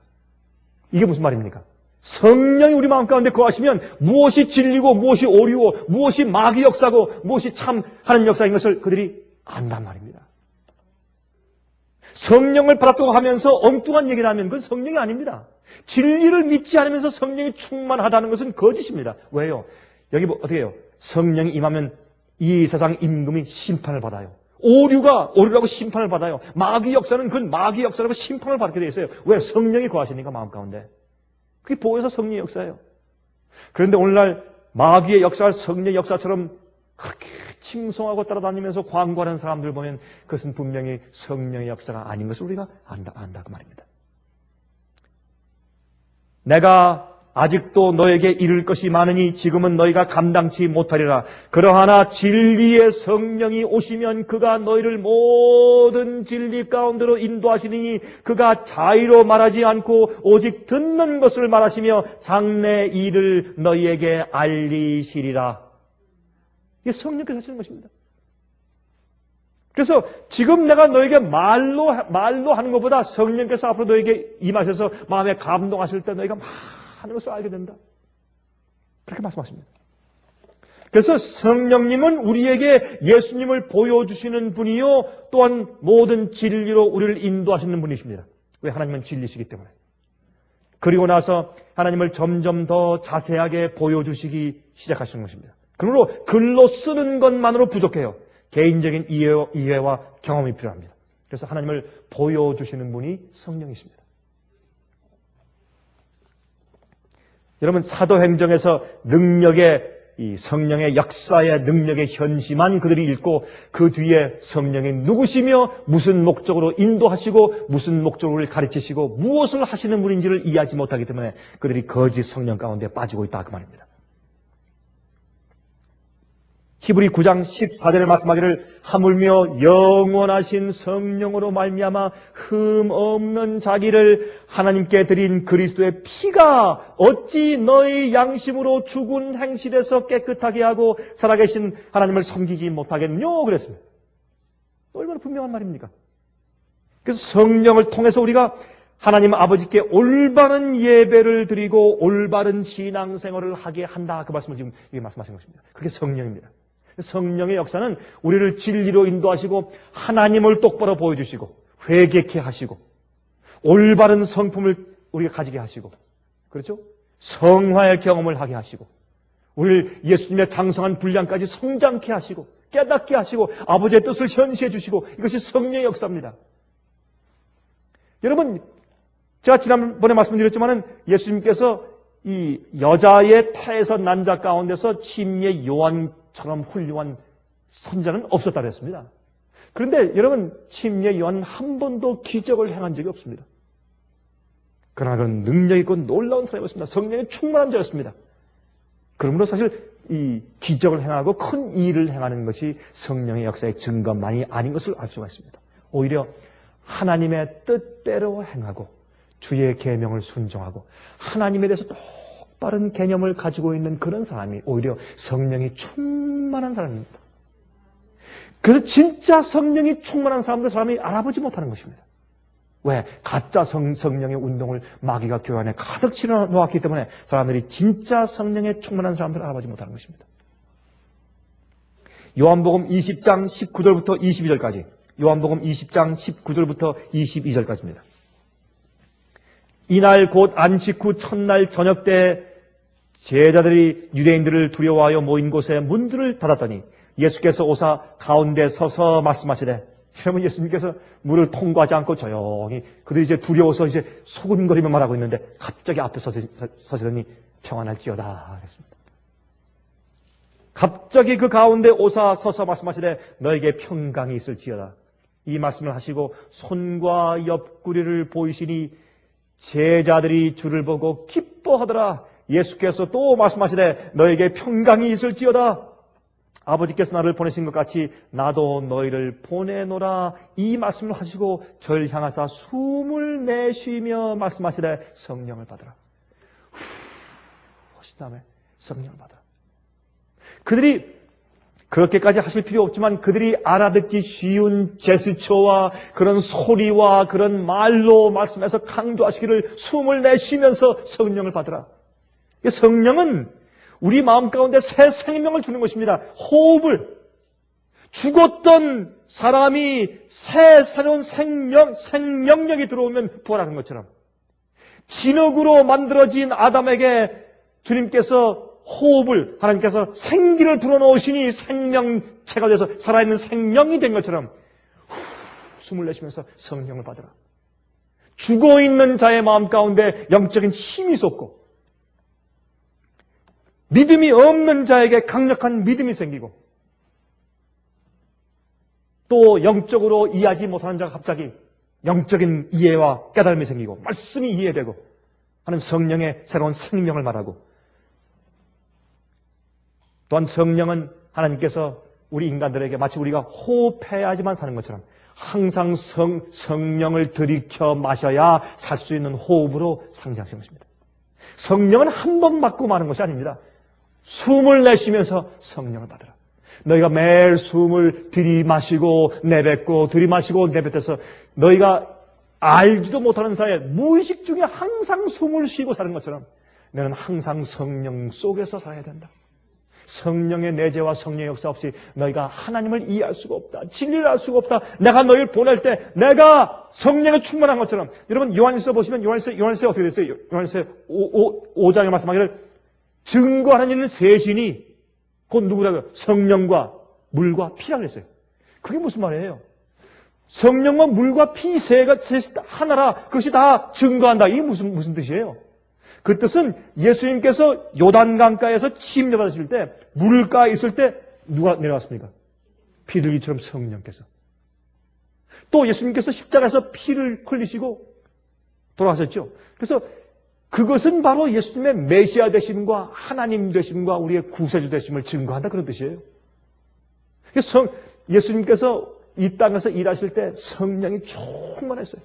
이게 무슨 말입니까? 성령이 우리 마음 가운데 거하시면 무엇이 진리고 무엇이 오류고 무엇이 마귀 역사고 무엇이 참 하는 역사인 것을 그들이 안단 말입니다. 성령을 받았다고 하면서 엉뚱한 얘기를 하면 그건 성령이 아닙니다. 진리를 믿지 않으면서 성령이 충만하다는 것은 거짓입니다. 왜요? 여기 어떻게 해요? 성령이 임하면 이 세상 임금이 심판을 받아요. 오류가 오류라고 심판을 받아요. 마귀 역사는 그건 마귀 역사라고 심판을 받게 되어 있어요. 왜? 성령이 거하시니까 마음 가운데. 그게 보혜사 성령의 역사예요. 그런데 오늘날 마귀의 역사, 성령의 역사처럼 그렇게 칭송하고 따라다니면서 광고하는 사람들 보면 그것은 분명히 성령의 역사가 아닌 것을 우리가 안다 그 말입니다. 내가 아직도 너에게 이를 것이 많으니 지금은 너희가 감당치 못하리라. 그러하나 진리의 성령이 오시면 그가 너희를 모든 진리 가운데로 인도하시니 그가 자의로 말하지 않고 오직 듣는 것을 말하시며 장래 일을 너희에게 알리시리라. 이게 성령께서 하시는 것입니다. 그래서 지금 내가 너에게 말로 하는 것보다 성령께서 앞으로 너에게 임하셔서 마음에 감동하실 때 너희가 많은 것을 알게 된다. 그렇게 말씀하십니다. 그래서 성령님은 우리에게 예수님을 보여주시는 분이요 또한 모든 진리로 우리를 인도하시는 분이십니다. 왜? 하나님은 진리시기 때문에. 그리고 나서 하나님을 점점 더 자세하게 보여주시기 시작하시는 것입니다. 그러므로 글로 쓰는 것만으로 부족해요. 개인적인 이해와 경험이 필요합니다. 그래서 하나님을 보여주시는 분이 성령이십니다. 여러분 사도행정에서 이 성령의 역사의 능력에 현심한 그들이 읽고 그 뒤에 성령이 누구시며 무슨 목적으로 인도하시고 무슨 목적으로 가르치시고 무엇을 하시는 분인지를 이해하지 못하기 때문에 그들이 거짓 성령 가운데 빠지고 있다 그 말입니다. 히브리 9장 14절에 말씀하기를 하물며 영원하신 성령으로 말미암아 흠 없는 자기를 하나님께 드린 그리스도의 피가 어찌 너희 양심으로 죽은 행실에서 깨끗하게 하고 살아계신 하나님을 섬기지 못하겠뇨 그랬습니다. 얼마나 분명한 말입니까? 그래서 성령을 통해서 우리가 하나님 아버지께 올바른 예배를 드리고 올바른 신앙생활을 하게 한다 그 말씀을 지금 말씀하신 것입니다. 그게 성령입니다. 성령의 역사는 우리를 진리로 인도하시고 하나님을 똑바로 보여주시고 회개케 하시고 올바른 성품을 우리가 가지게 하시고 그렇죠? 성화의 경험을 하게 하시고 우리를 예수님의 장성한 분량까지 성장케 하시고 깨닫게 하시고 아버지의 뜻을 현시해 주시고 이것이 성령의 역사입니다. 여러분 제가 지난번에 말씀드렸지만은 예수님께서 이 여자의 태에서 난 자 가운데서 침례 요한처럼 훌륭한 선자는 없었다 그랬습니다. 그런데 여러분 침례 요한은 한 번도 기적을 행한 적이 없습니다. 그러나 그런 능력 있고 놀라운 사람이었습니다. 성령에 충만한 자였습니다. 그러므로 사실 이 기적을 행하고 큰 일을 행하는 것이 성령의 역사의 증거만이 아닌 것을 알 수가 있습니다. 오히려 하나님의 뜻대로 행하고 주의 계명을 순종하고 하나님에 대해서 똑바른 개념을 가지고 있는 그런 사람이 오히려 성령이 충만한 사람입니다. 그래서 진짜 성령이 충만한 사람이 알아보지 못하는 것입니다. 왜? 가짜 성령의 운동을 마귀가 교회 안에 가득 치러 놓았기 때문에 사람들이 진짜 성령에 충만한 사람들을 알아보지 못하는 것입니다. 요한복음 20장 19절부터 22절까지 요한복음 20장 19절부터 22절까지입니다. 이날 곧 안식 후 첫날 저녁 때 제자들이 유대인들을 두려워하여 모인 곳에 문들을 닫았더니 예수께서 오사 가운데 서서 말씀하시되 여러분 예수님께서 문을 통과하지 않고 조용히 그들이 이제 두려워서 이제 소근거리며 말하고 있는데 갑자기 앞에 서시더니 평안할지어다 그랬습니다. 갑자기 그 가운데 오사 서서 말씀하시되 너에게 평강이 있을지어다. 이 말씀을 하시고 손과 옆구리를 보이시니 제자들이 주를 보고 기뻐하더라. 예수께서 또 말씀하시되 너에게 평강이 있을지어다. 아버지께서 나를 보내신 것 같이 나도 너희를 보내노라. 이 말씀을 하시고 저를 향하사 숨을 내쉬며 말씀하시되 성령을 받으라. 하신 다음에 성령을 받으라. 그들이 그렇게까지 하실 필요 없지만 그들이 알아듣기 쉬운 제스처와 그런 소리와 그런 말로 말씀해서 강조하시기를 숨을 내쉬면서 성령을 받으라. 성령은 우리 마음 가운데 새 생명을 주는 것입니다. 호흡을. 죽었던 사람이 새 새로운 생명력이 들어오면 부활하는 것처럼 진흙으로 만들어진 아담에게 주님께서 호흡을, 하나님께서 생기를 불어넣으시니 생명체가 돼서 살아있는 생명이 된 것처럼 숨을 내쉬면서 성령을 받으라. 죽어있는 자의 마음 가운데 영적인 힘이 솟고 믿음이 없는 자에게 강력한 믿음이 생기고 또 영적으로 이해하지 못하는 자가 갑자기 영적인 이해와 깨달음이 생기고 말씀이 이해되고 하는 성령의 새로운 생명을 말하고 또한 성령은 하나님께서 우리 인간들에게 마치 우리가 호흡해야지만 사는 것처럼 항상 성령을 들이켜 마셔야 살 수 있는 호흡으로 상징하시는 것입니다. 성령은 한 번 받고 마는 것이 아닙니다. 숨을 내쉬면서 성령을 받으라. 너희가 매일 숨을 들이마시고 내뱉고 들이마시고 내뱉어서 너희가 알지도 못하는 사이에 무의식 중에 항상 숨을 쉬고 사는 것처럼 너는 항상 성령 속에서 살아야 된다. 성령의 내재와 성령의 역사 없이 너희가 하나님을 이해할 수가 없다. 진리를 알 수가 없다. 내가 너희를 보낼 때 내가 성령에 충만한 것처럼 여러분 요한일서 보시면 요한일서 어떻게 됐어요? 요한일서 5장에 말씀하기를 증거하는 이는 셋이니 곧 누구라고요? 성령과 물과 피라고 했어요. 그게 무슨 말이에요? 성령과 물과 피 셋이 하나라. 그것이 다 증거한다. 이게 무슨 뜻이에요? 그 뜻은 예수님께서 요단강가에서 침례 받으실 때 물가에 있을 때 누가 내려왔습니까? 비둘기처럼 성령께서. 또 예수님께서 십자가에서 피를 흘리시고 돌아가셨죠. 그래서 그것은 바로 예수님의 메시아 되심과 하나님 되심과 우리의 구세주 되심을 증거한다 그런 뜻이에요. 예수님께서 이 땅에서 일하실 때 성령이 충만했어요.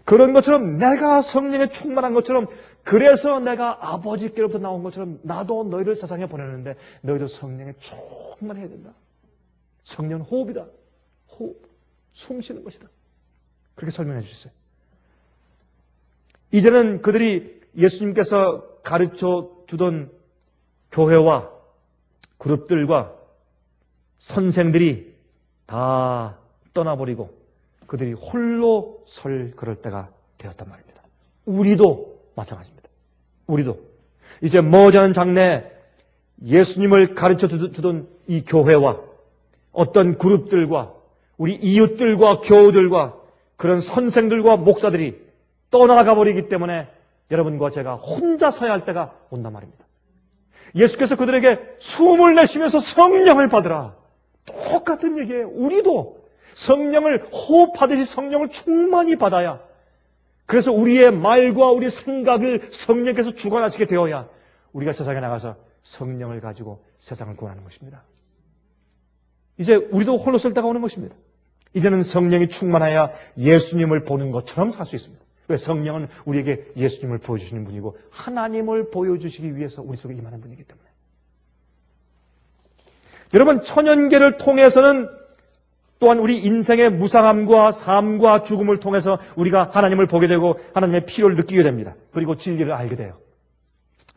그런 것처럼 내가 성령에 충만한 것처럼 그래서 내가 아버지께로부터 나온 것처럼 나도 너희를 세상에 보내는데 너희도 성령에 충만해야 된다. 성령은 호흡이다. 호흡. 숨 쉬는 것이다. 그렇게 설명해 주셨어요. 이제는 그들이 예수님께서 가르쳐 주던 교회와 그룹들과 선생들이 다 떠나버리고 그들이 홀로 설 그럴 때가 되었단 말입니다. 우리도 마찬가지입니다. 우리도 이제 머지않은 장래에 예수님을 가르쳐 주던 이 교회와 어떤 그룹들과 우리 이웃들과 교우들과 그런 선생들과 목사들이 떠나가 버리기 때문에 여러분과 제가 혼자 서야 할 때가 온단 말입니다. 예수께서 그들에게 숨을 내쉬면서 성령을 받으라. 똑같은 얘기예요. 우리도 성령을 호흡하듯이 성령을 충만히 받아야 그래서 우리의 말과 우리 생각을 성령께서 주관하시게 되어야 우리가 세상에 나가서 성령을 가지고 세상을 구원하는 것입니다. 이제 우리도 홀로 설 때가 오는 것입니다. 이제는 성령이 충만하여 예수님을 보는 것처럼 살 수 있습니다. 왜? 성령은 우리에게 예수님을 보여주시는 분이고 하나님을 보여주시기 위해서 우리 속에 임하는 분이기 때문에. 여러분, 천연계를 통해서는 또한 우리 인생의 무상함과 삶과 죽음을 통해서 우리가 하나님을 보게 되고 하나님의 필요를 느끼게 됩니다. 그리고 진리를 알게 돼요.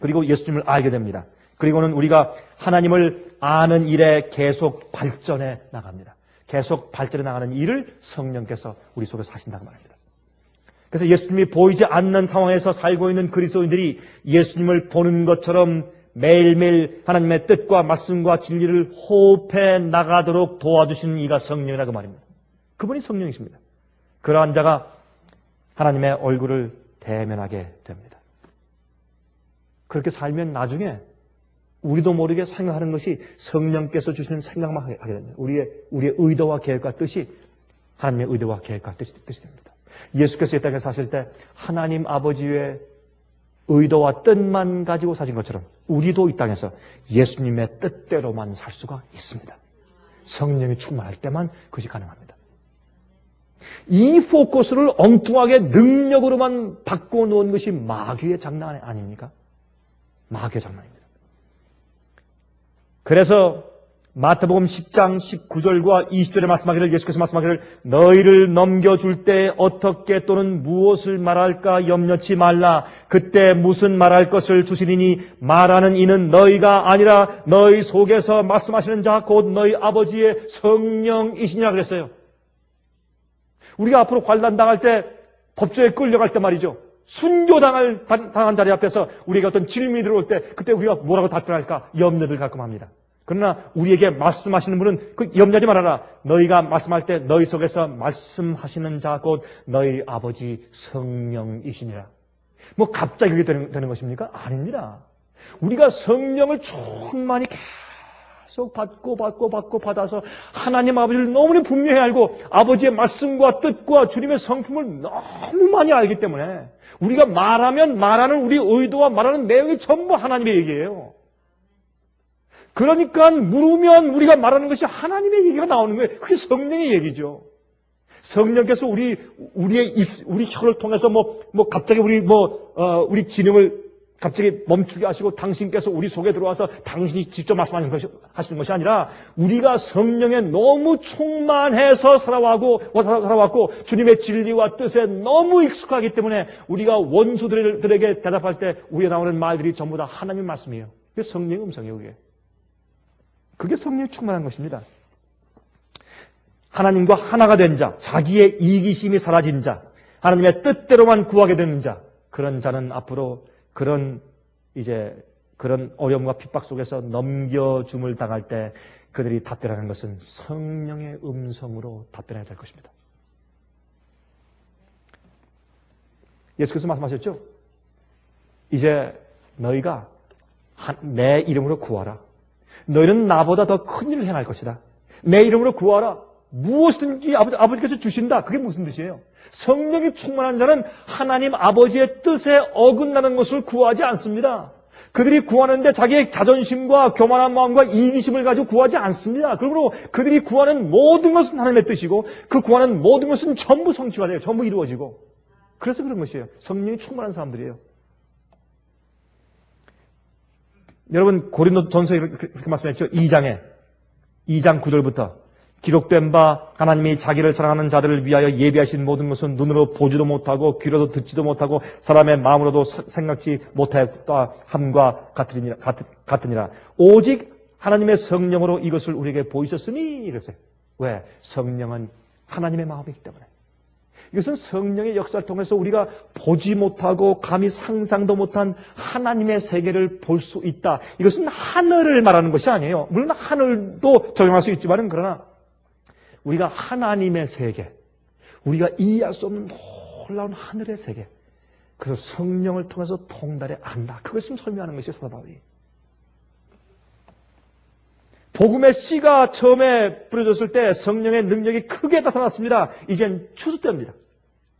그리고 예수님을 알게 됩니다. 그리고는 우리가 하나님을 아는 일에 계속 발전해 나갑니다. 계속 발전해 나가는 일을 성령께서 우리 속에서 하신다고 말합니다. 그래서 예수님이 보이지 않는 상황에서 살고 있는 그리스도인들이 예수님을 보는 것처럼 매일매일 하나님의 뜻과 말씀과 진리를 호흡해 나가도록 도와주시는 이가 성령이라고 말입니다. 그분이 성령이십니다. 그러한 자가 하나님의 얼굴을 대면하게 됩니다. 그렇게 살면 나중에 우리도 모르게 생각하는 것이 성령께서 주시는 생각만 하게 됩니다. 우리의 의도와 계획과 뜻이 하나님의 의도와 계획과 뜻이 됩니다. 예수께서 이 땅에 사실 때 하나님 아버지의 의도와 뜻만 가지고 사신 것처럼 우리도 이 땅에서 예수님의 뜻대로만 살 수가 있습니다. 성령이 충만할 때만 그것이 가능합니다. 이 포커스를 엉뚱하게 능력으로만 바꿔놓은 것이 마귀의 장난 아닙니까? 마귀의 장난입니다. 그래서 마태복음 10장 19절과 20절에 말씀하기를, 예수께서 말씀하기를, 너희를 넘겨줄 때 어떻게 또는 무엇을 말할까 염려치 말라. 그때 무슨 말할 것을 주시리니 말하는 이는 너희가 아니라 너희 속에서 말씀하시는 자 곧 너희 아버지의 성령이시니라 그랬어요. 우리가 앞으로 관단당할 때, 법조에 끌려갈 때 말이죠. 순교당한 자리 앞에서 우리에게 어떤 질문이 들어올 때 그때 우리가 뭐라고 답변할까 염려들 가끔 합니다. 그러나 우리에게 말씀하시는 분은 그 염려하지 말아라. 너희가 말씀할 때 너희 속에서 말씀하시는 자 곧 너희 아버지 성령이시니라. 뭐 갑자기 그게 되는 것입니까? 아닙니다. 우리가 성령을 충만히 계속 받아서 하나님 아버지를 너무나 분명히 알고 아버지의 말씀과 뜻과 주님의 성품을 너무 많이 알기 때문에 우리가 말하면 말하는 우리 의도와 말하는 내용이 전부 하나님의 얘기예요. 그러니까 물으면 우리가 말하는 것이 하나님의 얘기가 나오는 거예요. 그게 성령의 얘기죠. 성령께서 우리 혀를 통해서 갑자기 우리 진영을 갑자기 멈추게 하시고 당신께서 우리 속에 들어와서 당신이 직접 하시는 것이 아니라 우리가 성령에 너무 충만해서 살아왔고 주님의 진리와 뜻에 너무 익숙하기 때문에 우리가 원수들에게 대답할 때 우리에 나오는 말들이 전부 다 하나님의 말씀이에요. 그게 성령의 음성이에요. 그게 성령이 충만한 것입니다. 하나님과 하나가 된 자, 자기의 이기심이 사라진 자, 하나님의 뜻대로만 구하게 되는 자, 그런 자는 앞으로 그런 어려움과 핍박 속에서 넘겨줌을 당할 때 그들이 답변하는 것은 성령의 음성으로 답변해야 될 것입니다. 예수께서 말씀하셨죠? 이제 너희가 내 이름으로 구하라. 너희는 나보다 더 큰 일을 행할 것이다. 내 이름으로 구하라. 무엇이든지 아버지께서 주신다. 그게 무슨 뜻이에요? 성령이 충만한 자는 하나님 아버지의 뜻에 어긋나는 것을 구하지 않습니다. 그들이 구하는데 자기의 자존심과 교만한 마음과 이기심을 가지고 구하지 않습니다. 그러므로 그들이 구하는 모든 것은 하나님의 뜻이고 그 구하는 모든 것은 전부 성취가 돼요. 전부 이루어지고. 그래서 그런 것이에요. 성령이 충만한 사람들이에요. 여러분 고린도전서에 그렇게 말씀했죠. 2장 9절부터 기록된 바 하나님이 자기를 사랑하는 자들을 위하여 예비하신 모든 것은 눈으로 보지도 못하고 귀로도 듣지도 못하고 사람의 마음으로도 생각지 못하였다 함과 같으니라. 오직 하나님의 성령으로 이것을 우리에게 보이셨으니 이랬어요. 왜? 성령은 하나님의 마음이기 때문에. 이것은 성령의 역사를 통해서 우리가 보지 못하고 감히 상상도 못한 하나님의 세계를 볼 수 있다. 이것은 하늘을 말하는 것이 아니에요. 물론 하늘도 적용할 수 있지만 그러나 우리가 하나님의 세계, 우리가 이해할 수 없는 놀라운 하늘의 세계, 그래서 성령을 통해서 통달해 안다. 그것을 설명하는 것이 사도 바울이. 복음의 씨가 처음에 뿌려졌을 때 성령의 능력이 크게 나타났습니다. 이젠 추수 때입니다.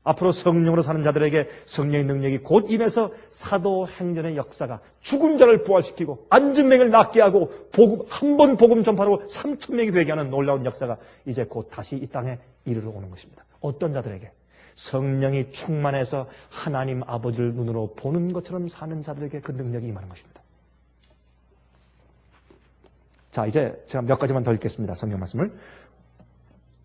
앞으로 성령으로 사는 자들에게 성령의 능력이 곧 임해서 사도행전의 역사가 죽은 자를 부활시키고 앉은 맹을 낫게 하고 한 번 복음 전파로 3,000명이 되게 하는 놀라운 역사가 이제 곧 다시 이 땅에 이르러 오는 것입니다. 어떤 자들에게? 성령이 충만해서 하나님 아버지를 눈으로 보는 것처럼 사는 자들에게 그 능력이 임하는 것입니다. 자, 이제 제가 몇 가지만 더 읽겠습니다. 성경 말씀을.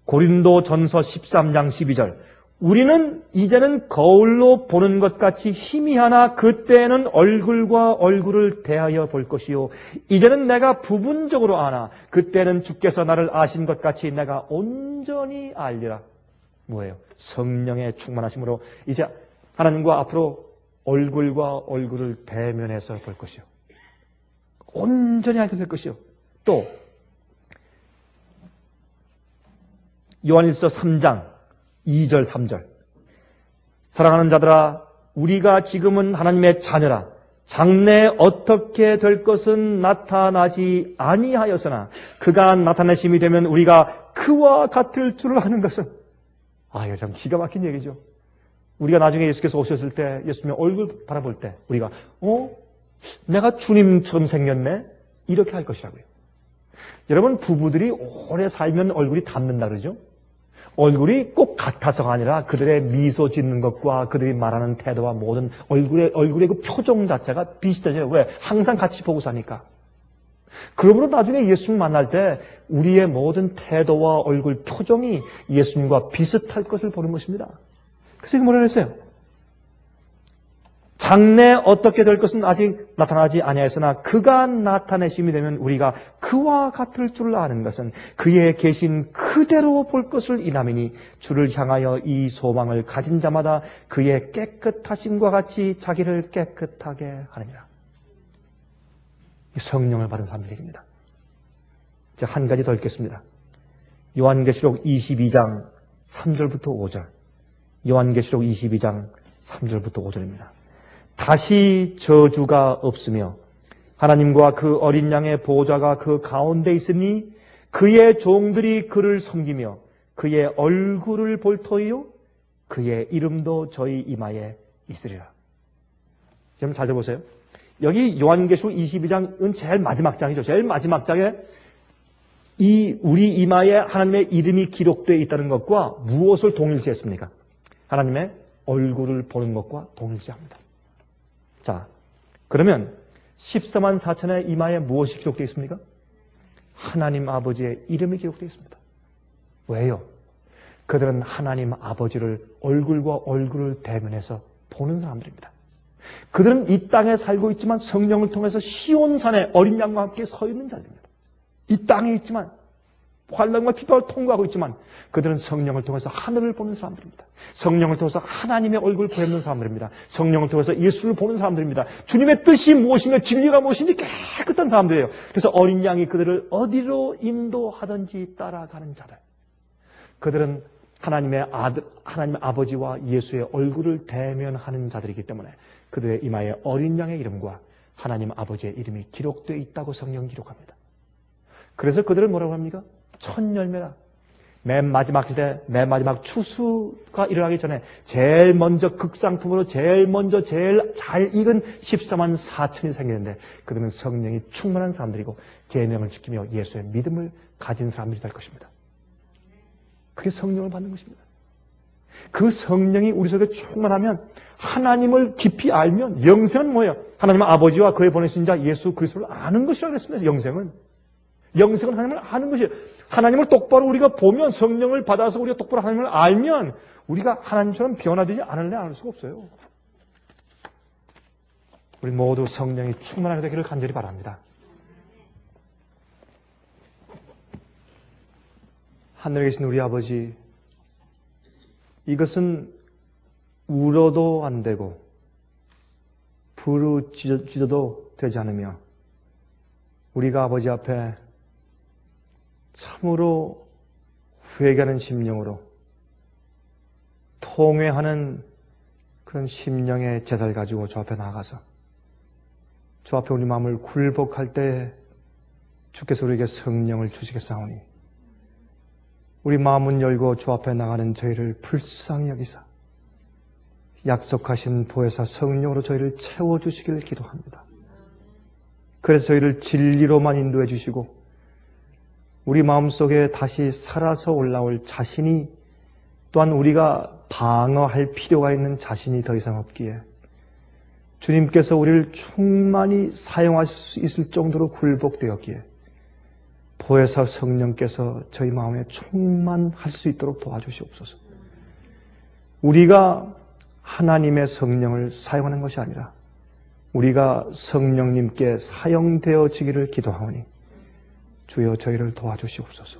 고린도전서 13장 12절. 우리는 이제는 거울로 보는 것 같이 희미하나 그때는 얼굴과 얼굴을 대하여 볼 것이요. 이제는 내가 부분적으로 아나 그때는 주께서 나를 아신 것 같이 내가 온전히 알리라. 뭐예요? 성령의 충만하심으로 이제 하나님과 앞으로 얼굴과 얼굴을 대면해서 볼 것이요. 온전히 알게 될 것이요. 또 요한일서 3장 2절 3절. 사랑하는 자들아, 우리가 지금은 하나님의 자녀라. 장래 어떻게 될 것은 나타나지 아니하였으나 그가 나타내심이 되면 우리가 그와 같을 줄 아는 것은, 이거 참 기가 막힌 얘기죠. 우리가 나중에 예수께서 오셨을 때 예수님의 얼굴 바라볼 때 우리가 내가 주님처럼 생겼네? 이렇게 할 것이라고요. 여러분, 부부들이 오래 살면 얼굴이 닮는다 그러죠? 얼굴이 꼭 같아서가 아니라 그들의 미소 짓는 것과 그들이 말하는 태도와 모든 얼굴의 그 표정 자체가 비슷해져요. 왜? 항상 같이 보고 사니까. 그러므로 나중에 예수님 만날 때 우리의 모든 태도와 얼굴 표정이 예수님과 비슷할 것을 보는 것입니다. 그래서 이게 뭐라 그랬어요? 장래 어떻게 될 것은 아직 나타나지 아니하였으나 그가 나타내심이 되면 우리가 그와 같을 줄 아는 것은 그의 계신 그대로 볼 것을 인함이니 주를 향하여 이 소망을 가진 자마다 그의 깨끗하심과 같이 자기를 깨끗하게 하느니라. 성령을 받은 사람들 얘기입니다. 이제 한 가지 더 읽겠습니다. 요한계시록 22장 3절부터 5절. 요한계시록 22장 3절부터 5절입니다. 다시 저주가 없으며 하나님과 그 어린 양의 보호자가 그 가운데 있으니 그의 종들이 그를 섬기며 그의 얼굴을 볼 터이요 그의 이름도 저희 이마에 있으리라. 여러분 잘 들어보세요. 여기 요한계시록 22장은 제일 마지막 장이죠. 제일 마지막 장에 우리 이마에 하나님의 이름이 기록되어 있다는 것과 무엇을 동일시했습니까? 하나님의 얼굴을 보는 것과 동일시합니다. 자, 그러면 14만 4천의 이마에 무엇이 기록되어 있습니까? 하나님 아버지의 이름이 기록되어 있습니다. 왜요? 그들은 하나님 아버지를 얼굴과 얼굴을 대면해서 보는 사람들입니다. 그들은 이 땅에 살고 있지만 성령을 통해서 시온산에 어린 양과 함께 서 있는 자들입니다. 이 땅에 있지만 환난과 핍박을 통과하고 있지만 그들은 성령을 통해서 하늘을 보는 사람들입니다. 성령을 통해서 하나님의 얼굴을 보는 사람들입니다. 성령을 통해서 예수를 보는 사람들입니다. 주님의 뜻이 무엇이며 진리가 무엇인지 깨끗한 사람들이에요. 그래서 어린 양이 그들을 어디로 인도하든지 따라가는 자들. 그들은 하나님 아버지와 예수의 얼굴을 대면하는 자들이기 때문에 그들의 이마에 어린 양의 이름과 하나님 아버지의 이름이 기록되어 있다고 성경은 기록합니다. 그래서 그들을 뭐라고 합니까? 첫 열매라. 맨 마지막 시대, 맨 마지막 추수가 일어나기 전에 제일 먼저 극상품으로 제일 잘 익은 14만 4천이 생기는데 그들은 성령이 충만한 사람들이고 계명을 지키며 예수의 믿음을 가진 사람들이 될 것입니다. 그게 성령을 받는 것입니다. 그 성령이 우리 속에 충만하면 하나님을 깊이 알면 영생은 뭐예요? 하나님 아버지와 그의 보내신 자 예수 그리스도를 아는 것이라고 그랬습니다. 영생은 하나님을 아는 것이에요. 하나님을 똑바로 우리가 보면 성령을 받아서 우리가 똑바로 하나님을 알면 우리가 하나님처럼 변화되지 않을래 않을 수가 없어요. 우리 모두 성령이 충만하게 되기를 간절히 바랍니다. 하늘에 계신 우리 아버지, 이것은 울어도 안 되고 부르짖어도 되지 않으며 우리가 아버지 앞에 참으로 회개하는 심령으로 통회하는 그런 심령의 제사를 가지고 주 앞에 나아가서 주 앞에 우리 마음을 굴복할 때 주께서 우리에게 성령을 주시겠사오니 우리 마음은 열고 주 앞에 나가는 저희를 불쌍히 여기사 약속하신 보혜사 성령으로 저희를 채워주시길 기도합니다. 그래서 저희를 진리로만 인도해 주시고 우리 마음속에 다시 살아서 올라올 자신이 또한 우리가 방어할 필요가 있는 자신이 더 이상 없기에 주님께서 우리를 충만히 사용할 수 있을 정도로 굴복되었기에 보혜사 성령께서 저희 마음에 충만할 수 있도록 도와주시옵소서. 우리가 하나님의 성령을 사용하는 것이 아니라 우리가 성령님께 사용되어지기를 기도하오니 주여 저희를 도와주시옵소서.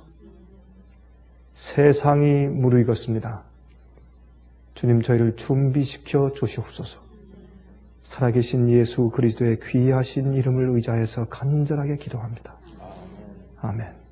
세상이 무르익었습니다. 주님 저희를 준비시켜 주시옵소서. 살아계신 예수 그리스도의 귀하신 이름을 의지하여서 간절하게 기도합니다. 아멘.